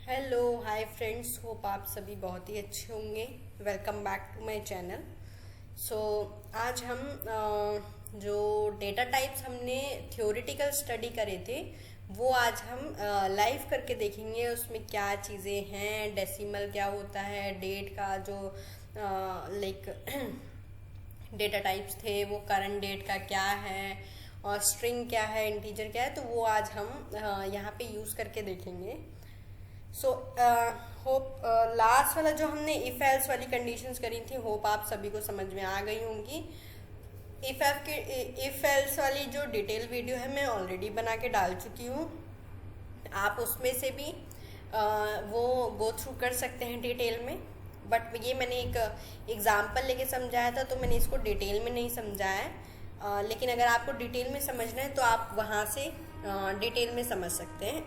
Hello hi friends, hope आप सभी बहुत ही अच्छे होंगे। Welcome back to my channel. So आज हम जो डेटा टाइप्स हमने थ्योरेटिकल स्टडी करे थे वो आज हम लाइव करके देखेंगे। उसमें क्या चीज़ें हैं, डेसिमल क्या होता है, डेट का जो लाइक डेटा टाइप्स थे वो करंट डेट का क्या है, और स्ट्रिंग क्या है, इंटीजर क्या है, तो वो आज हम यहाँ पे यूज़ करके देखेंगे। सो होप लास्ट वाला जो हमने इफ एल्स वाली कंडीशंस करी थी, होप आप सभी को समझ में आ गई होंगी। इफ एल्स वाली जो डिटेल वीडियो है मैं ऑलरेडी बना के डाल चुकी हूँ। आप उसमें से भी वो गो थ्रू कर सकते हैं डिटेल में, बट ये मैंने एक एग्जाम्पल लेके समझाया था तो मैंने इसको डिटेल में नहीं समझाया है। लेकिन अगर आपको डिटेल में समझना है तो आप वहाँ से डिटेल में समझ सकते हैं।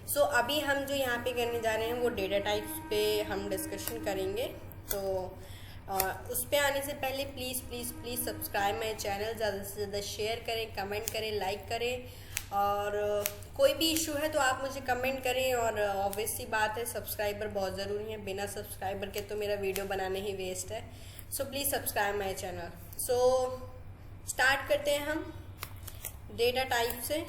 सो अभी हम जो यहाँ पे करने जा रहे हैं वो डेटा टाइप्स पे हम डिस्कशन करेंगे। तो उस पे आने से पहले please please please subscribe my channel, ज़्यादा से ज़्यादा शेयर करें, कमेंट करें, लाइक करें, और कोई भी इशू है तो आप मुझे कमेंट करें। और ऑब्वियस सी बात है, सब्सक्राइबर बहुत ज़रूरी है, बिना सब्सक्राइबर के तो मेरा वीडियो बनाने ही वेस्ट है। So please subscribe my channel. So start करते हैं हम डेटा टाइप से।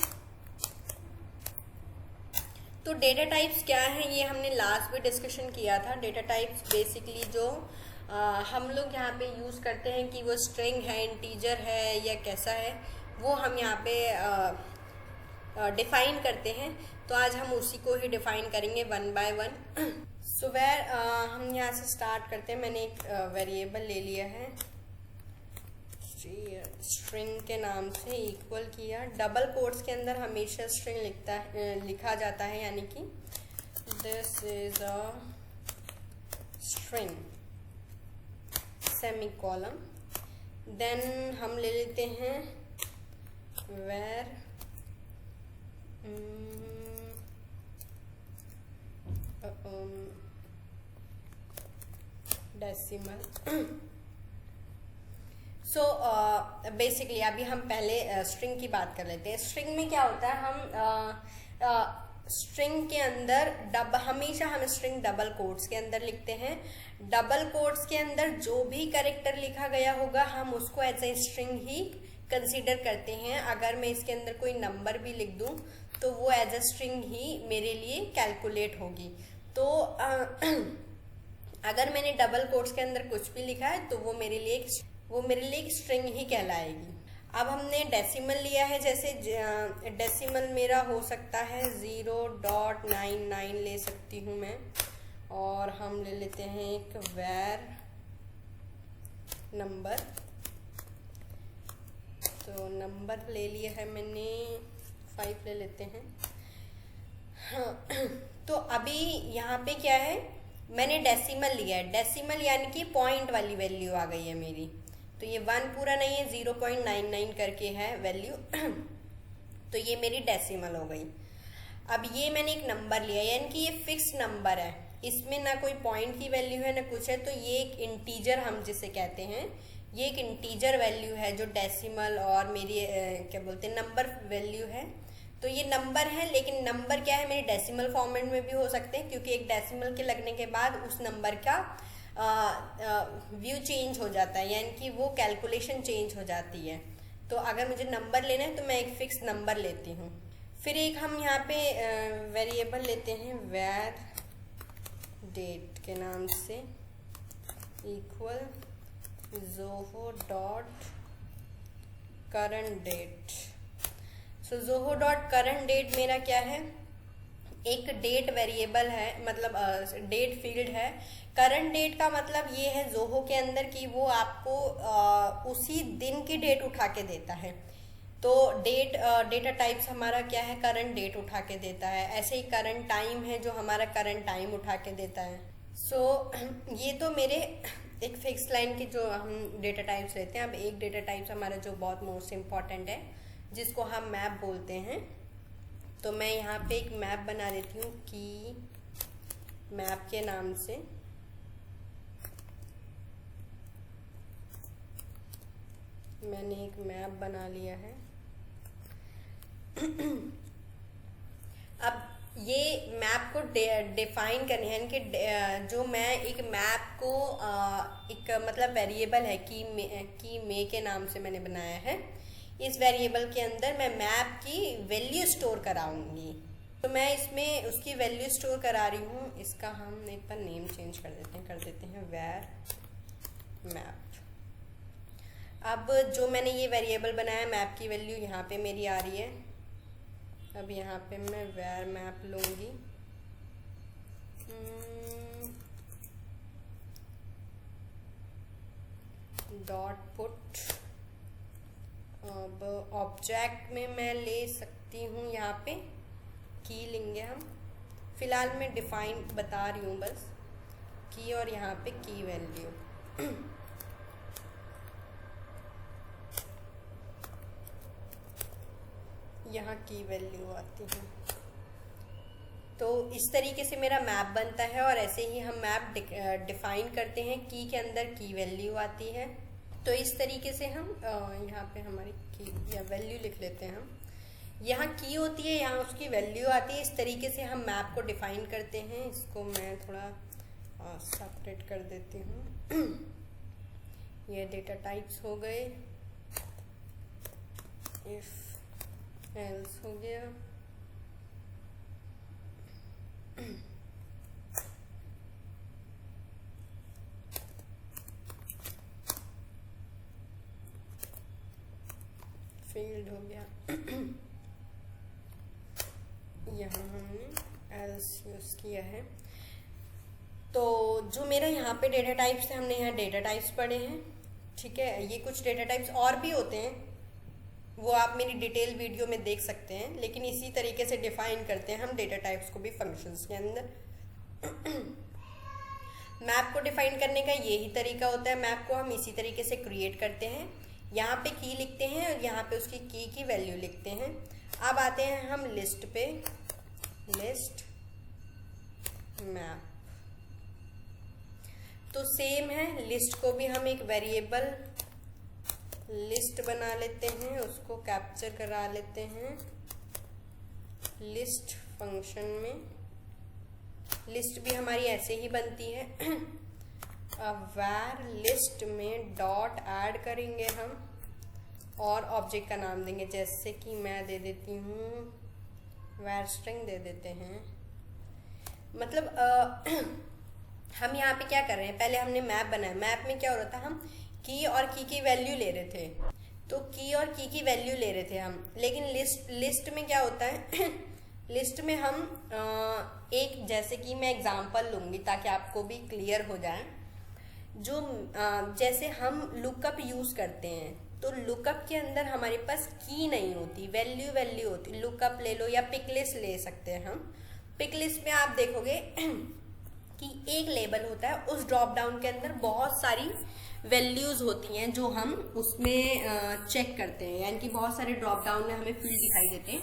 तो डेटा टाइप्स क्या है ये हमने लास्ट में डिस्कशन किया था। डेटा टाइप्स बेसिकली जो हम लोग यहाँ पे यूज़ करते हैं कि वो स्ट्रिंग है, इंटीजर है या कैसा है, वो हम यहाँ पे डिफाइन करते हैं। तो आज हम उसी को ही डिफाइन करेंगे वन बाय वन। सो हम यहाँ से स्टार्ट करते हैं। मैंने एक वेरिएबल ले लिया है, स्ट्रिंग के नाम से इक्वल किया। डबल कोट्स के अंदर हमेशा स्ट्रिंग लिखा जाता है, यानी कि this is a string semicolon. Then हम ले लेते हैं वेर डेसिमल। सो बेसिकली अभी हम पहले स्ट्रिंग की बात कर लेते हैं। स्ट्रिंग में क्या होता है, हम स्ट्रिंग के अंदर हमेशा हम स्ट्रिंग डबल कोट्स के अंदर लिखते हैं। डबल कोट्स के अंदर जो भी कैरेक्टर लिखा गया होगा हम उसको एज ए स्ट्रिंग ही कंसीडर करते हैं। अगर मैं इसके अंदर कोई नंबर भी लिख दूं तो वो एज ए स्ट्रिंग ही मेरे लिए कैलकुलेट होगी। तो अगर मैंने डबल कोट्स के अंदर कुछ भी लिखा है तो वो मेरे लिए एक स्ट्रिंग ही कहलाएगी। अब हमने डेसिमल लिया है, जैसे डेसिमल मेरा हो सकता है 0.99 ले सकती हूँ मैं। और हम ले लेते हैं एक वेर नंबर। तो नंबर ले लिया है मैंने, 5 ले लेते हैं। हाँ, तो अभी यहाँ पे क्या है, मैंने डेसिमल लिया है। डेसिमल यानी कि पॉइंट वाली वैल्यू आ गई है मेरी। तो ये 1 पूरा नहीं है, 0.99 करके है वैल्यू। तो ये मेरी डेसिमल हो गई। अब ये मैंने एक नंबर लिया, यानी कि ये फिक्स नंबर है, इसमें ना कोई पॉइंट की वैल्यू है ना कुछ है। तो ये एक इंटीजर हम जिसे कहते हैं, ये एक इंटीजर वैल्यू है जो डेसिमल और मेरी क्या बोलते हैं नंबर वैल्यू है। तो ये नंबर है, लेकिन नंबर क्या है, मेरे डेसिमल फॉर्मेट में भी हो सकते हैं, क्योंकि एक डेसिमल के लगने के बाद उस नंबर का व्यू चेंज हो जाता है, यानी कि वो कैलकुलेशन चेंज हो जाती है। तो अगर मुझे नंबर लेना है तो मैं एक फिक्स नंबर लेती हूँ। फिर एक हम यहाँ पे वेरिएबल लेते हैं वेर डेट के नाम से equal Zoho dot current date. So Zoho dot current date मेरा क्या है, एक डेट वेरिएबल है, मतलब डेट फील्ड है। करंट डेट का मतलब ये है जोहो के अंदर कि वो आपको उसी दिन की डेट उठा के देता है। तो डेटा टाइप्स हमारा क्या है, करंट डेट उठा के देता है। ऐसे ही करंट टाइम है जो हमारा करंट टाइम उठा के देता है। सो ये तो मेरे एक फिक्स लाइन की जो हम डेटा टाइप्स लेते हैं। अब एक डेटा टाइप्स हमारा जो बहुत मोस्ट इम्पॉर्टेंट है, जिसको हम मैप बोलते हैं। तो मैं यहाँ पे एक मैप बना देती हूँ कि मैप के नाम से। मैंने एक मैप बना लिया है। अब ये मैप को डिफाइन करने हैं कि जो मैं एक मैप को एक मतलब वेरिएबल है की मे के नाम से मैंने बनाया है, इस वेरिएबल के अंदर मैं मैप की वैल्यू स्टोर कराऊंगी। तो मैं इसमें उसकी वैल्यू स्टोर करा रही हूँ। इसका हम एक बार नेम चेंज कर देते हैं वेर मैप। अब जो मैंने ये वेरिएबल बनाया मैप की वैल्यू यहाँ पे मेरी आ रही है। अब यहाँ पे मैं वेर मैप लूँगी, डॉट पुट। अब ऑब्जेक्ट में मैं ले सकती हूँ, यहाँ पे की लेंगे हम। फिलहाल मैं डिफाइन बता रही हूँ बस की, और यहाँ पे की वैल्यू यहाँ की वैल्यू आती है। तो इस तरीके से मेरा मैप बनता है, और ऐसे ही हम मैप डिफाइन करते हैं, की के अंदर की वैल्यू आती है। तो इस तरीके से हम यहाँ पे हमारी की या वैल्यू लिख लेते हैं हम, यहाँ की होती है, यहाँ उसकी वैल्यू आती है। इस तरीके से हम मैप को डिफाइन करते हैं। इसको मैं थोड़ा सेपरेट कर देती हूँ। ये डेटा टाइप्स हो गए, इफ एल्स हो गया, फील्ड हो गया। यहाँ हमने एल्स यूज किया है। तो जो मेरा यहाँ पे डेटा टाइप्स है, हमने यहाँ डेटा टाइप्स पढ़े हैं, ठीक है। ये कुछ डेटा टाइप्स और भी होते हैं, वो आप मेरी डिटेल वीडियो में देख सकते हैं, लेकिन इसी तरीके से डिफाइन करते हैं हम डेटा टाइप्स को भी फंक्शंस के अंदर। मैप को डिफाइन करने का यही तरीका होता है। मैप को हम इसी तरीके से क्रिएट करते हैं, यहाँ पे की लिखते हैं और यहाँ पे उसकी की वैल्यू लिखते हैं। अब आते हैं हम लिस्ट पे, लिस्ट मैप। तो सेम है, लिस्ट को भी हम एक वेरिएबल लिस्ट बना लेते हैं, उसको कैप्चर करा लेते हैं लिस्ट फंक्शन में। लिस्ट भी हमारी ऐसे ही बनती है। अब var लिस्ट में डॉट ऐड करेंगे हम, और ऑब्जेक्ट का नाम देंगे, जैसे कि मैं दे देती हूँ var string दे देते हैं। मतलब हम यहाँ पे क्या कर रहे हैं, पहले हमने मैप बनाया, मैप में क्या हो रहा था, हम की और की वैल्यू ले रहे थे। तो की और की वैल्यू ले रहे थे हम, लेकिन लिस्ट में क्या होता है, लिस्ट में हम एक, जैसे कि मैं एग्जांपल लूँगी ताकि आपको भी क्लियर हो जाए। जो जैसे हम लुकअप यूज़ करते हैं, तो लुकअप के अंदर हमारे पास की नहीं होती, वैल्यू होती। लुकअप ले लो या पिक लिस्ट ले सकते हैं हम। पिक लिस्ट में आप देखोगे कि एक लेबल होता है, उस ड्रॉप डाउन के अंदर बहुत सारी वैल्यूज होती हैं जो हम उसमें चेक करते हैं, यानी कि बहुत सारे ड्रॉप डाउन में हमें फील्ड दिखाई देते हैं।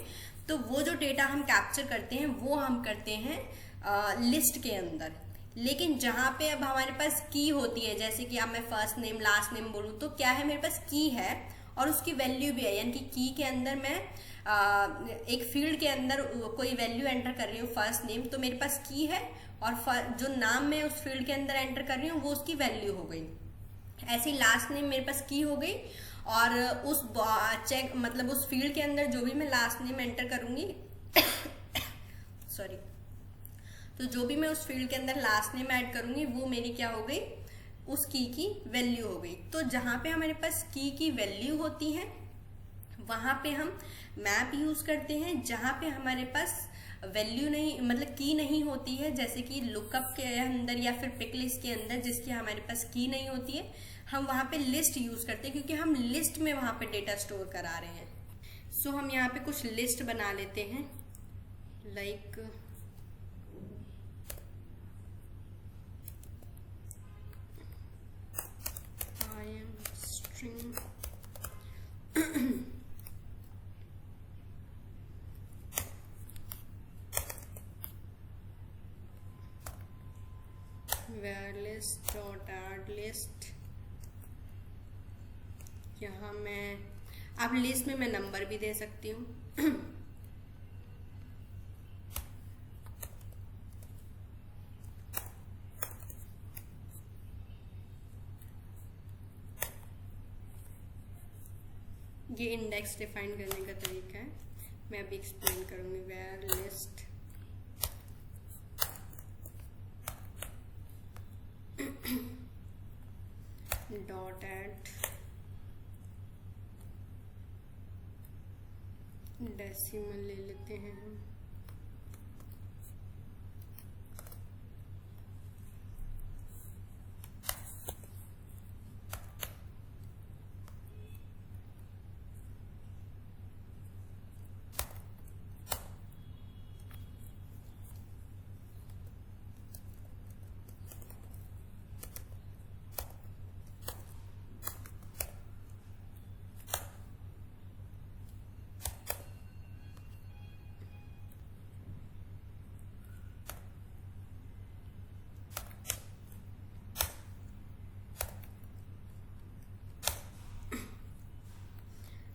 तो वो जो डेटा हम कैप्चर करते हैं वो हम करते हैं लिस्ट के अंदर। लेकिन जहाँ पे अब हमारे पास की होती है, जैसे कि अब मैं फर्स्ट नेम लास्ट नेम बोलूँ, तो क्या है, मेरे पास की है और उसकी वैल्यू भी है, यानी कि की के अंदर मैं एक फील्ड के अंदर कोई वैल्यू एंटर कर रही हूँ, फर्स्ट नेम, तो मेरे पास की है, और जो नाम मैं उस फील्ड के अंदर एंटर कर रही हूँ वो उसकी वैल्यू हो गई। ऐसे ही लास्ट नेम मेरे पास की हो गई, और उस चेक मतलब उस फील्ड के अंदर जो भी मैं लास्ट नेम एंटर करूंगी सॉरी, तो जो भी मैं उस फील्ड के अंदर लास्ट नेम ऐड करूंगी वो मेरी क्या हो गई, उस की वैल्यू हो गई। तो जहां पे हमारे पास की वैल्यू होती है वहां पे हम मैप यूज करते हैं। जहां पे हमारे पास वैल्यू नहीं, मतलब की नहीं होती है, जैसे कि लुकअप के अंदर या फिर पिक लिस्ट के अंदर जिसकी हमारे पास की नहीं होती है, हम वहां पे लिस्ट यूज करते हैं, क्योंकि हम लिस्ट में वहां पे डेटा स्टोर करा रहे हैं। सो हम यहाँ पे कुछ लिस्ट बना लेते हैं, like I am string var list dot add list। यहाँ मैं, आप लिस्ट में मैं नंबर भी दे सकती हूँ। ये इंडेक्स डिफाइन करने का तरीका है, मैं अभी एक्सप्लेन करूंगी। Where list dot at decimal ले लेते हैं हम।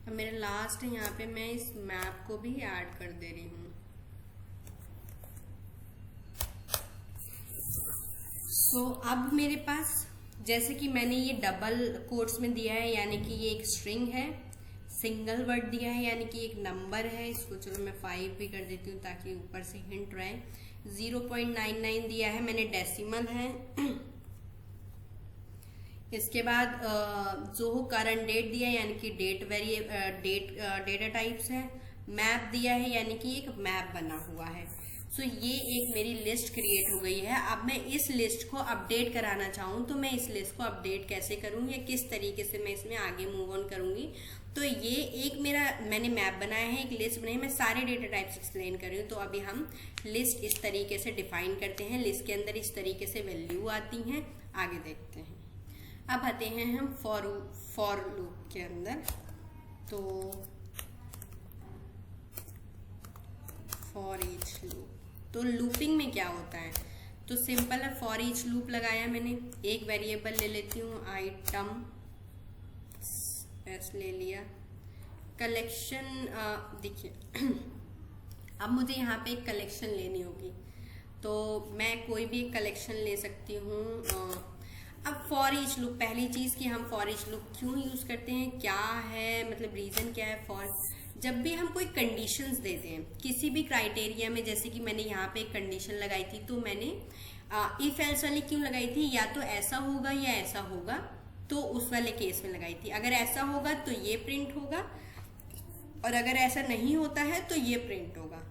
अब मेरा लास्ट है, यहाँ पे मैं इस मैप को भी ऐड कर दे रही हूँ। सो अब मेरे पास जैसे कि मैंने ये डबल कोट्स में दिया है, यानी कि ये एक स्ट्रिंग है, सिंगल वर्ड दिया है यानी कि एक नंबर है, इसको चलो मैं 5 भी कर देती हूँ ताकि ऊपर से हिंट रहे। 0.99 दिया है मैंने, डेसिमल है। इसके बाद जो करंट डेट दिया है यानी कि डेटा टाइप्स है। मैप दिया है यानी कि एक मैप बना हुआ है। सो ये एक मेरी लिस्ट क्रिएट हो गई है। अब मैं इस लिस्ट को अपडेट कराना चाहूँ तो मैं इस लिस्ट को अपडेट कैसे करूँ या किस तरीके से मैं इसमें आगे मूव ऑन करूँगी। तो ये एक मेरा मैंने मैप बनाया है, एक लिस्ट बनाई है, मैं सारे डेटा टाइप्स एक्सप्लेन कर रही हूँ। तो अभी हम लिस्ट इस तरीके से डिफाइन करते हैं, लिस्ट के अंदर इस तरीके से वैल्यू आती हैं। आगे देखते हैं। अब आते हैं हम फॉर लूप के अंदर। तो फॉर ईच लूप, तो लूपिंग में क्या होता है, तो सिंपल है, फॉर ईच लूप लगाया मैंने। एक वेरिएबल ले लेती हूँ आइटम एस ले लिया, कलेक्शन देखिए अब मुझे यहाँ पे एक कलेक्शन लेनी होगी तो मैं कोई भी एक कलेक्शन ले सकती हूँ। अब फॉर ईच लूप, पहली चीज कि हम फॉर ईच लूप क्यों यूज करते हैं, क्या है मतलब रीजन क्या है। फॉर जब भी हम कोई कंडीशंस देते हैं किसी भी क्राइटेरिया में, जैसे कि मैंने यहाँ पे एक कंडीशन लगाई थी तो मैंने इफ एल्स वाली क्यों लगाई थी, या तो ऐसा होगा या ऐसा होगा, तो उस वाले केस में लगाई थी। अगर ऐसा होगा तो ये प्रिंट होगा और अगर ऐसा नहीं होता है तो ये प्रिंट होगा,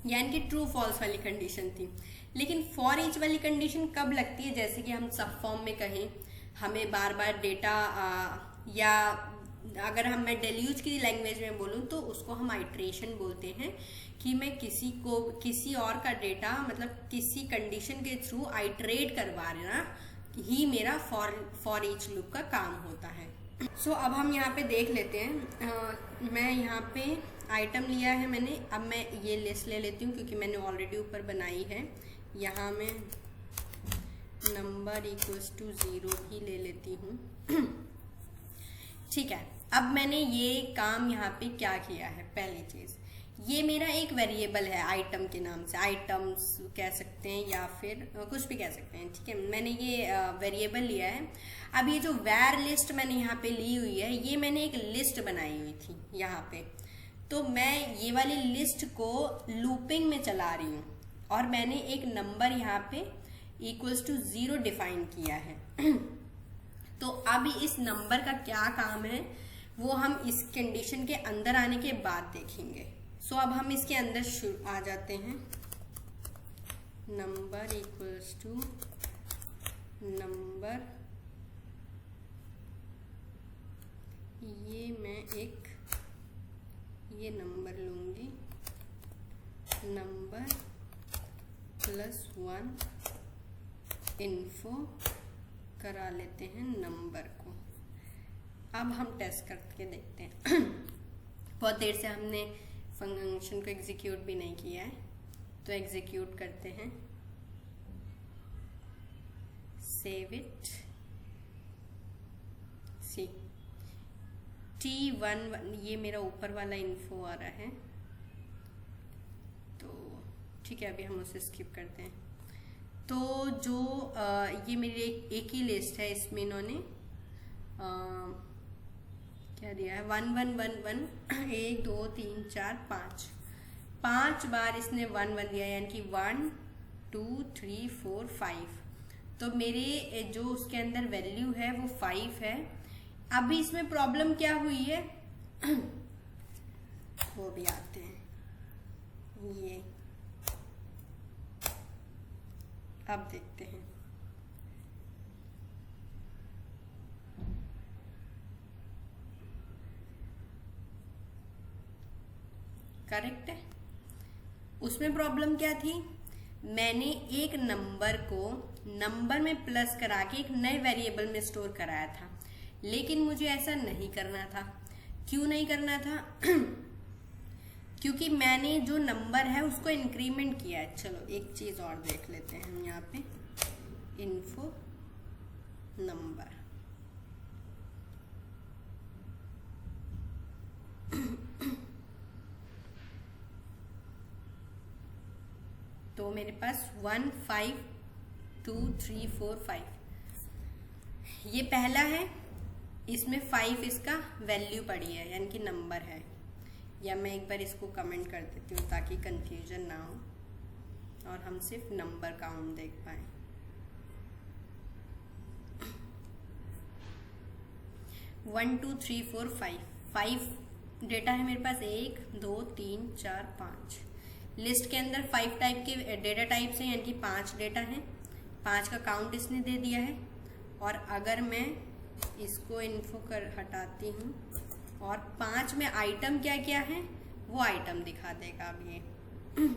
यानी कि ट्रू फॉल्स वाली कंडीशन थी। लेकिन फॉर ईच वाली कंडीशन कब लगती है, जैसे कि हम सब फॉर्म में कहें, हमें बार बार डेटा या अगर मैं डेल्यूज की लैंग्वेज में बोलूँ तो उसको हम आइट्रेशन बोलते हैं, कि मैं किसी और का डेटा मतलब किसी कंडीशन के थ्रू आइट्रेट करवा रहा ही मेरा फॉर ईच लूप का काम होता है। सो अब हम यहाँ पे देख लेते हैं। मैं यहाँ पे आइटम लिया है मैंने, अब मैं ये लिस्ट ले लेती हूँ क्योंकि मैंने ऑलरेडी ऊपर बनाई है। यहाँ मैं नंबर इक्वल्स टू 0 ही ले लेती हूँ। ठीक है, अब मैंने ये काम यहाँ पे क्या किया है, पहली चीज ये मेरा एक वेरिएबल है आइटम के नाम से, आइटम्स कह सकते हैं या फिर कुछ भी कह सकते हैं। ठीक है, मैंने ये वेरिएबल लिया है। अब ये जो वेर लिस्ट मैंने यहाँ पे ली हुई है, ये मैंने एक लिस्ट बनाई हुई थी यहाँ पे, तो मैं ये वाली लिस्ट को लूपिंग में चला रही हूँ और मैंने एक नंबर यहाँ पे इक्वल्स टू 0 डिफाइन किया है। तो अब इस नंबर का क्या काम है वो हम इस कंडीशन के अंदर आने के बाद देखेंगे। सो अब हम इसके अंदर आ जाते हैं। नंबर इक्वल्स टू नंबर, ये मैं एक ये नंबर लूंगी, नंबर +1 इन्फो करा लेते हैं नंबर को। अब हम टेस्ट करके देखते हैं। बहुत देर से हमने फंक्शन को एग्जीक्यूट भी नहीं किया है, तो एग्जीक्यूट करते हैं, सेव इट। सी T11 ये मेरा ऊपर वाला इन्फो आ रहा है, तो ठीक है अभी हम उसे स्किप करते हैं। तो जो ये मेरी एक ही लिस्ट है, इसमें इन्होंने क्या दिया है 1 1 1 1 1 2 3 4 5 5 बार इसने 1 1 दिया, यानी कि 1 2 3 4 5। तो मेरे जो उसके अंदर वैल्यू है वो 5 है। अभी इसमें प्रॉब्लम क्या हुई है वो भी आते हैं ये, अब देखते हैं। करेक्ट है। उसमें प्रॉब्लम क्या थी, मैंने एक नंबर को नंबर में प्लस करा के एक नए वेरिएबल में स्टोर कराया था, लेकिन मुझे ऐसा नहीं करना था। क्यों नहीं करना था क्योंकि मैंने जो नंबर है उसको इंक्रीमेंट किया है। चलो एक चीज और देख लेते हैं हम यहाँ पे, इन्फो नंबर। तो मेरे पास 1 5 2 3 4 5 ये पहला है, इसमें 5 इसका वैल्यू पड़ी है यानी कि नंबर है। या मैं एक बार इसको कमेंट कर देती हूँ ताकि कंफ्यूजन ना हो और हम सिर्फ नंबर काउंट देख पाए। 1 2 3 4 5 डेटा है मेरे पास, 1 2 3 4 5। लिस्ट के अंदर 5 टाइप के डेटा टाइप्स हैं, यानी कि 5 डेटा हैं। 5 का काउंट इसने दे दिया है। और अगर मैं इसको इन्फो कर हटाती हूँ और 5 में आइटम क्या क्या है वो आइटम दिखा देगा अब ये।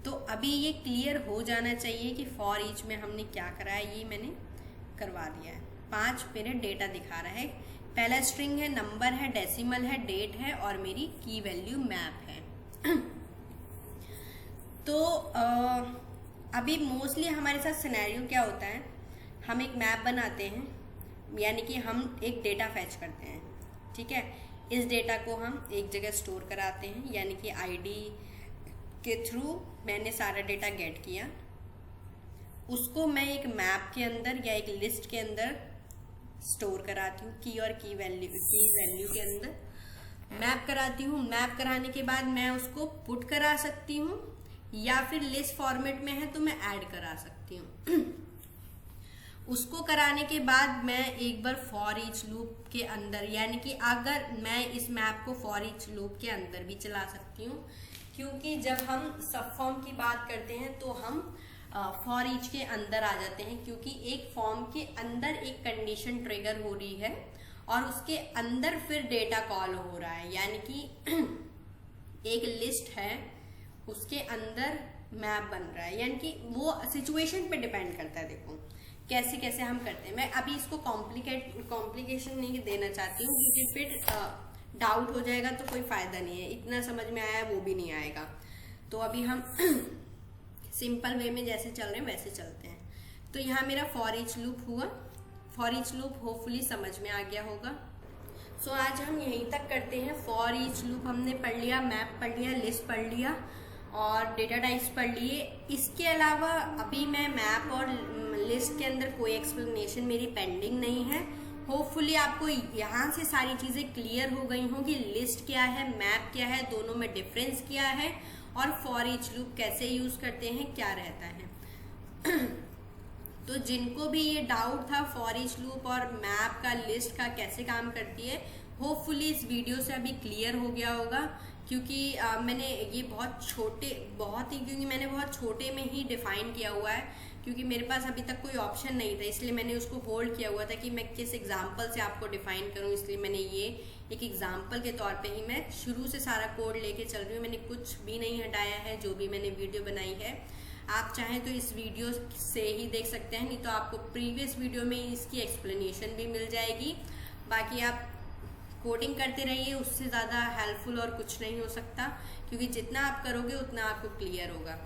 तो अभी ये क्लियर हो जाना चाहिए कि फॉर ईच में हमने क्या करा है, ये मैंने करवा दिया है। 5 मेरे डेटा दिखा रहा है। पहला स्ट्रिंग है, नंबर है, डेसिमल है, डेट है और मेरी की वैल्यू मैप है। तो अभी मोस्टली हमारे साथ सिनेरियो क्या होता है, हम एक मैप बनाते हैं, यानी कि हम एक डेटा फैच करते हैं, ठीक है। इस डेटा को हम एक जगह स्टोर कराते हैं, यानी कि आईडी के थ्रू मैंने सारा डेटा गेट किया, उसको मैं एक मैप के अंदर या एक लिस्ट के अंदर स्टोर कराती हूँ, की और की वैल्यू के अंदर मैप कराती हूँ। मैप कराने के बाद मैं उसको पुट करा सकती हूँ या फिर लिस्ट फॉर्मेट में है तो मैं ऐड करा सकती हूँ। उसको कराने के बाद मैं एक बार फॉर ईच लूप के अंदर, यानी कि अगर मैं इस मैप को फॉर ईच लूप के अंदर भी चला सकती हूँ, क्योंकि जब हम सब फॉर्म की बात करते हैं तो हम फॉर ईच के अंदर आ जाते हैं, क्योंकि एक फॉर्म के अंदर एक कंडीशन ट्रिगर हो रही है और उसके अंदर फिर डेटा कॉल हो रहा है, यानी कि एक लिस्ट है उसके अंदर मैप बन रहा है, यानी कि वो सिचुएशन पे डिपेंड करता है। देखो कैसे कैसे हम करते हैं। मैं अभी इसको कॉम्प्लिकेशन नहीं देना चाहती हूँ, क्योंकि फिर डाउट हो जाएगा तो कोई फायदा नहीं है। इतना समझ में आया वो भी नहीं आएगा। तो अभी हम सिंपल वे में जैसे चल रहे हैं वैसे चलते हैं। तो यहाँ मेरा फॉर ईच लूप हुआ। फॉर ईच लूप होपफुली समझ में आ गया होगा। सो आज हम यहीं तक करते हैं। फॉर ईच लूप हमने पढ़ लिया, मैप पढ़ लिया, लिस्ट पढ़ लिया और डेटा टाइप्स पढ़ लिए। इसके अलावा अभी मैं मैप और लिस्ट के अंदर कोई एक्सप्लेनेशन मेरी पेंडिंग नहीं है। होपफुली आपको यहाँ से सारी चीज़ें क्लियर हो गई हों कि लिस्ट क्या है, मैप क्या है, दोनों में डिफरेंस क्या है और फॉर ईच लूप कैसे यूज़ करते हैं, क्या रहता है। तो जिनको भी ये डाउट था फॉर ईच लूप और मैप का, लिस्ट का कैसे काम करती है, होपफुली इस वीडियो से अभी क्लियर हो गया होगा। क्योंकि मैंने ये क्योंकि मैंने बहुत छोटे में ही डिफाइन किया हुआ है, क्योंकि मेरे पास अभी तक कोई ऑप्शन नहीं था, इसलिए मैंने उसको होल्ड किया हुआ था कि मैं किस एग्जाम्पल से आपको डिफाइन करूं। इसलिए मैंने ये एक एग्जाम्पल के तौर पे ही मैं शुरू से सारा कोड लेके चल रही हूँ। मैंने कुछ भी नहीं हटाया है, जो भी मैंने वीडियो बनाई है। आप चाहें तो इस वीडियो से ही देख सकते हैं, नहीं तो आपको प्रीवियस वीडियो में इसकी एक्सप्लेनेशन भी मिल जाएगी। बाकी आप कोडिंग करते रहिए, उससे ज़्यादा हेल्पफुल और कुछ नहीं हो सकता, क्योंकि जितना आप करोगे उतना आपको क्लियर होगा।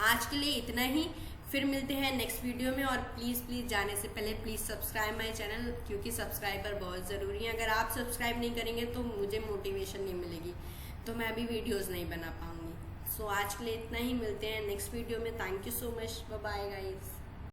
आज के लिए इतना ही, फिर मिलते हैं नेक्स्ट वीडियो में। और प्लीज़ जाने से पहले प्लीज़ सब्सक्राइब माय चैनल, क्योंकि सब्सक्राइबर बहुत ज़रूरी है। अगर आप सब्सक्राइब नहीं करेंगे तो मुझे मोटिवेशन नहीं मिलेगी, तो मैं अभी वीडियोज़ नहीं बना पाऊँगी। सो आज के लिए इतना ही, मिलते हैं नेक्स्ट वीडियो में। Thank you so much, bye bye guys.